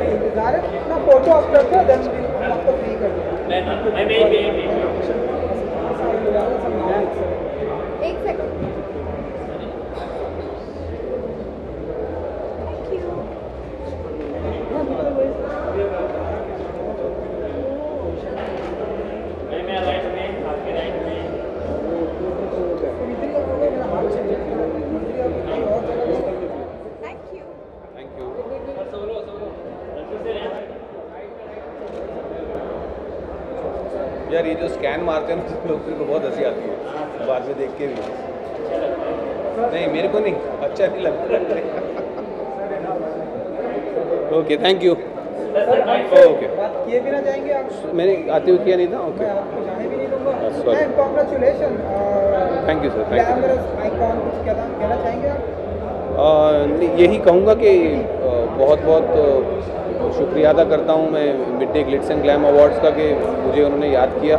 इंतजार है अपना फोटो आप करते हो, देन हम आपको फ्री कर देंगे। एक सेकंड। यार ये जो स्कैन मारते हैं ना लोग, को बहुत हंसी आती है बाद में देख के भी। नहीं मेरे को नहीं, अच्छा नहीं लगता। Okay thank you. ओके बात किए भी ना जाएंगे आप, मैंने आते हुए किया नहीं था। ओके मैं आपको जाने भी नहीं दूंगा। sorry. And congratulation. Thank you sir, thank you. Glamorous icon कुछ कहना चाहेंगे आप? यही कहूँगा कि बहुत बहुत शुक्रिया अदा करता हूँ मैं mid day glitz and glam awards का कि मुझे उन्होंने याद किया।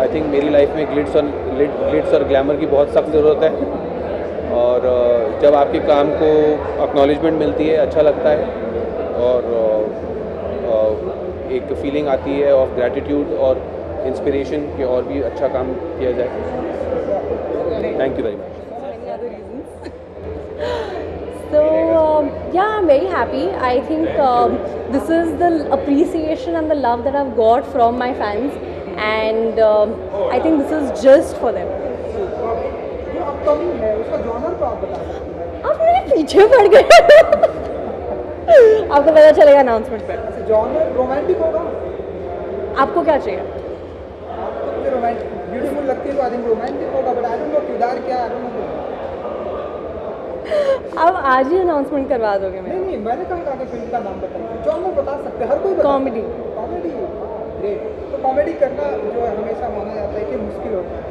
आई थिंक मेरी लाइफ में ग्लिट्स और ग्लैमर की बहुत सख्त ज़रूरत है, और जब आपके काम को एक्नॉलेजमेंट मिलती है अच्छा लगता है, और एक फीलिंग आती है ऑफ ग्रैटिट्यूड और इंस्पिरेशन कि और भी अच्छा काम किया जाए। Thank you very much. So yeah, I'm very happy. I think this is the appreciation and the love that I've got from my fans, and I think this is just for them. जो upcoming है उसका genre तो आप बता सकते हैं। आप मेरे पीछे पड़ गए। आपको पता चलेगा अनाउंसमेंट पे। जॉनर रोमांटिक होगा? आपको क्या चाहिए? आपको मुझे रोमांटिक ब्यूटीफुल लगती है तो आई थिंक रोमांटिक होगा, बट आई डोंट नो किरदार क्या है। अब आज ही अनाउंसमेंट करवा दोगे मैं? नहीं मैंने कहा कि फिल्म का नाम बताइए, जॉनर बता सकते हैं, हर कोई कॉमेडी। Comedy great. तो कॉमेडी करना जो है हमेशा माना जाता है कि मुश्किल होता है।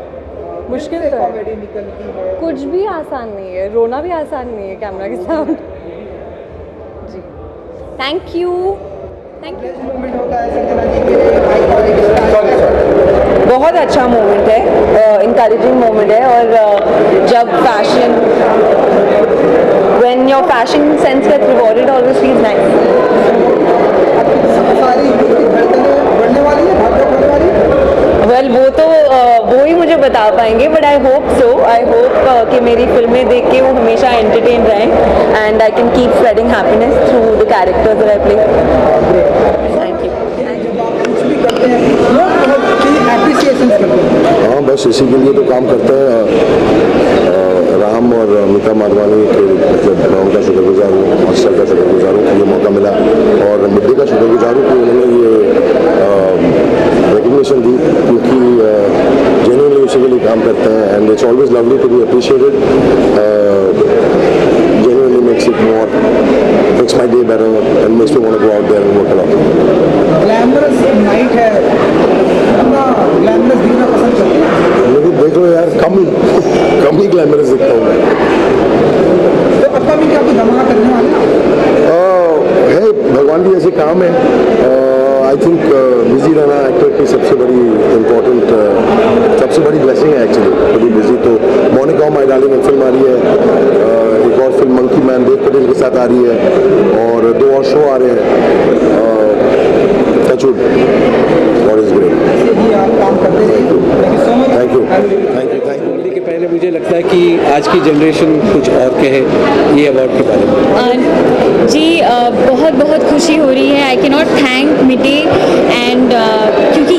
मुश्किल तो कॉमेडी निकलती है, कुछ भी आसान नहीं है, रोना भी आसान नहीं है कैमरा के सामने। जी thank you. Thank you. Moment होता है संजना जी के लिए आइकॉनिक स्टाइल। बहुत अच्छा मोमेंट है, इंकरेजिंग मोमेंट है, और जब fashion when your fashion sense gets rewarded always feels nice. सारी बढ़ने वाली है, भाग बढ़ने वाली है। वेल वो ही मुझे बता पाएंगे, but I hope so. I hope कि मेरी फिल्में देख के वो हमेशा एंटरटेन रहें, and I can keep spreading happiness through the characters that I play. Thank you. हाँ बस इसी के लिए तो काम करते हैं। राम और मीता माधवानी के मतलब मैं उनका शुक्रगुजार हूँ, मास्टर का शुक्रगुजार हूँ कि ये मौका मिला, और मिड्डे का शुक्रगुजार हूँ कि उन्होंने ये रिकग्निशन दी, क्योंकि जेन्युइनली उसी के लिए काम करते हैं, and it's always lovely to be appreciated. Genuinely makes it more, makes my day better, and makes me want to go out there and work a lot. Glamorous night है, अपना glamorous दिखना पसंद करते हैं? लेकिन देख लो यार, कम ही ग्लैमरस दिखता हूँ मैं। तो अपकमिंग क्या कुछ धमाका करने वाले है? भगवान की ऐसे काम है। आई थिंक बिजी रहना एक्टर की सबसे बड़ी इम्पोर्टेंट, सबसे बड़ी ब्लेसिंग है एक्चुअली, कभी बिजी। तो मोनिका माय डार्लिंग एक फिल्म आ रही है, एक और film monkey man Dev Patel के साथ आ रही है, और 2 और शो आ रहे हैं। Touchwood, god is great. Thank you. Holi के पहले मुझे लगता है कि आज की जनरेशन कुछ और कहे ये अवार्ड के बारे में। जी बहुत बहुत खुशी हो रही है। I can not thank midday and क्योंकि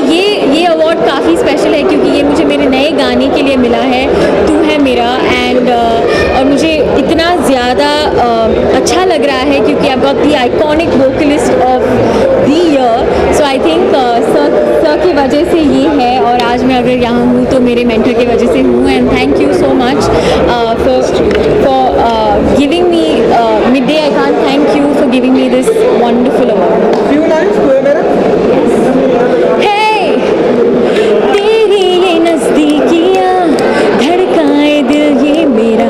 ये अवार्ड काफ़ी स्पेशल है, क्योंकि ये मुझे मेरे नए गाने के लिए मिला है, तू है मेरा, एंड और मुझे इतना ज़्यादा अच्छा लग रहा है क्योंकि I got the iconic vocalist of the year. So I think sir की वजह से ये है, और आज मैं अगर यहाँ हूँ तो मेरे मेंटर की वजह से हूँ, and thank you so much for giving me midday. I can't thank you for giving me this wonderful award. Few lines तो है मेरा। हे तेरी ये नज़दीकियाँ धड़काए दिल ये मेरा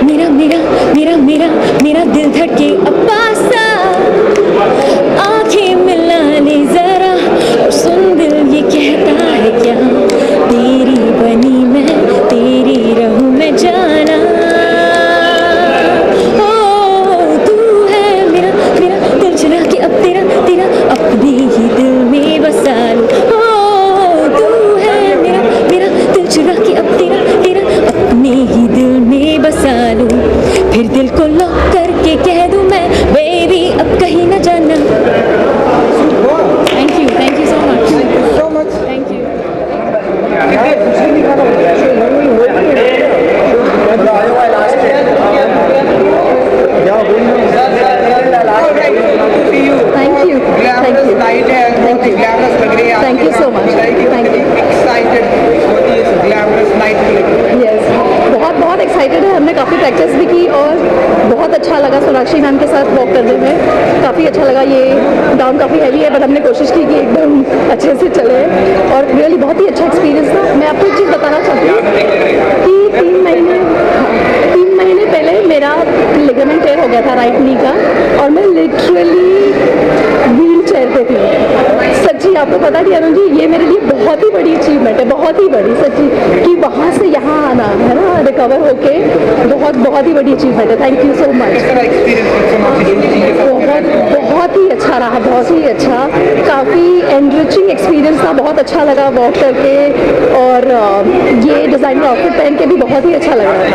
मेरा मेरा मेरा मेरा मेरा दिल धड़के अब पासा, आंखें मिला ले जरा और सुन दिल ये कहता है क्या, तेरी बनी मैं तेरी रहूं मैं जाना। ओ तू है मेरा मेरा दिल चुरा के अब तेरा अच्छा लगा सोनाक्षी मैम के साथ वॉक करने में, काफ़ी अच्छा लगा। ये गाउन काफ़ी हैवी है बट हमने कोशिश की कि एकदम अच्छे से चले और रियली बहुत ही अच्छा एक्सपीरियंस था। मैं आपको एक चीज़ बताना चाहती हूँ कि 3 महीने पहले मेरा लिगामेंट टेयर हो गया था राइट नी का और मैं लिटरली व्हील चेयर पे थी। सच्ची आपको पता नहीं अरुण जी, ये मेरे लिए बहुत ही बड़ी अचीवमेंट है, बहुत ही बड़ी सच्ची, कि वहाँ से यहाँ आना है ना, रिकवर होके बहुत ही बड़ी अचीवमेंट है। Thank you so much. बहुत ही अच्छा रहा, बहुत ही अच्छा, काफ़ी एनरिचिंग एक्सपीरियंस था, बहुत अच्छा लगा वॉक करके और ये डिज़ाइनर आउटफिट पहन के भी बहुत ही अच्छा लग रहा था।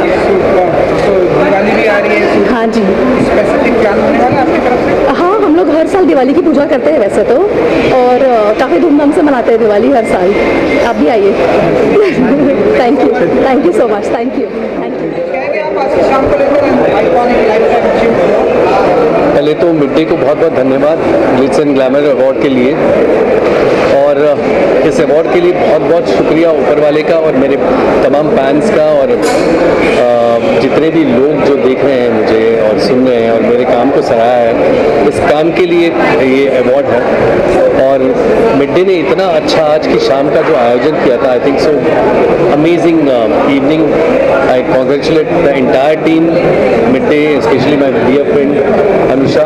दिवाली भी आ रही है, हाँ जी, स्पेसिफिक प्लान होने वाला है आपकी तरफ से? हाँ, हम लोग हर साल दिवाली की पूजा करते हैं वैसे तो, और काफ़ी धूमधाम से मनाते हैं दिवाली हर साल। आप भी आइए। Thank you so much, thank you. कहेंगे आप आज शाम को लेकर आइकॉनिक लाइफ पहले तो मिड डे को बहुत बहुत धन्यवाद ग्लिट्स एंड ग्लैमर अवार्ड के लिए, और इस अवार्ड के लिए बहुत बहुत शुक्रिया ऊपर वाले का और मेरे तमाम फैंस का और जितने भी लोग जो देख रहे हैं मुझे और सुन रहे हैं और मेरे काम को सराहा है, इस काम के लिए ये अवार्ड है। और मिड डे ने इतना अच्छा आज की शाम का जो आयोजन किया था, I think so amazing evening. I congratulate the entire team mid day, specially my dear friend Anusha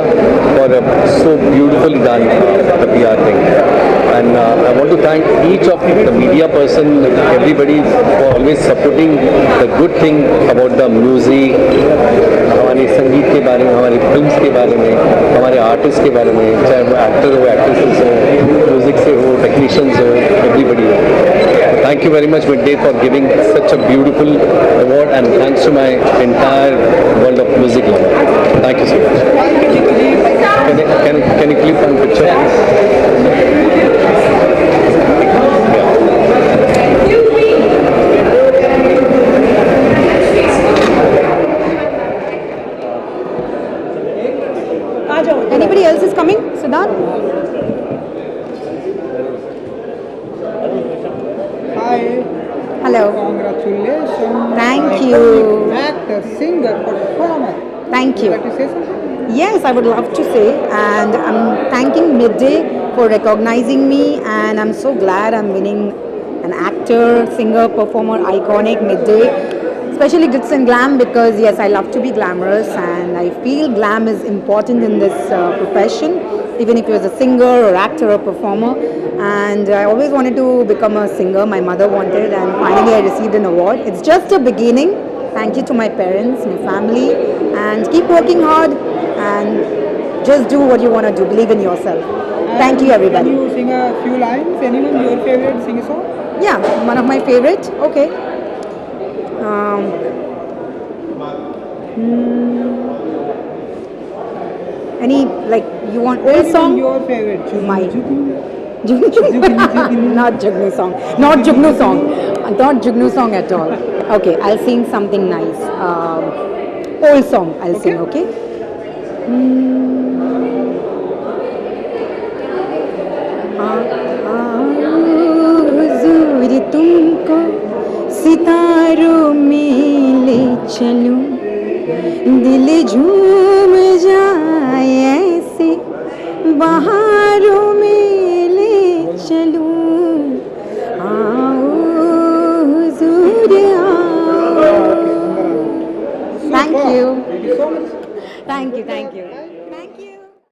for so beautifully done the PR thing. And I want to thank each of the media person, everybody for always supporting the good thing about the music, हमारे संगीत के बारे में, हमारी films के बारे में, हमारे आर्टिस्ट के बारे में, चाहे वो एक्टर हो, एक्ट्रेसेस हो, म्यूजिक से हो, टेक्नीशियंस हो, एवरीबडी हो। Thank you very much Midday for giving such a beautiful award, and thanks to my entire world of music lover. Thank you so much. Can you click one picture? Anybody else is coming? Siddharth? Hi. Hello. Congratulations. Thank you. Actor, singer, performer. Thank you. Would you like to say something? Yes, I would love to say, and I'm thanking Midday for recognizing me, and I'm so glad I'm winning an actor, singer, performer, iconic Midday, especially glitz and glam, because yes, I love to be glamorous and I feel glam is important in this profession, even if you're a singer or actor or performer. And I always wanted to become a singer, my mother wanted, and finally I received an award. It's just a beginning. Thank you to my parents, my family, and keep working hard and just do what you want to do. Believe in yourself. Thank you, everybody. Can you sing a few lines? Anyone your favorite sing song? Yeah, one of my favorite. Okay. Any, like, you want old song? Your favorite? My not Jugnu song. Not Jugnu song. Not Jugnu song at all. Okay, I'll sing something nice. Old song I'll sing, okay? हुजूर तुमको सितारों में ले चलूं, दिल झूम जाए ऐसे बहारों में ले चलूं, आओ हुजूर आओ। Thank you. Thank you.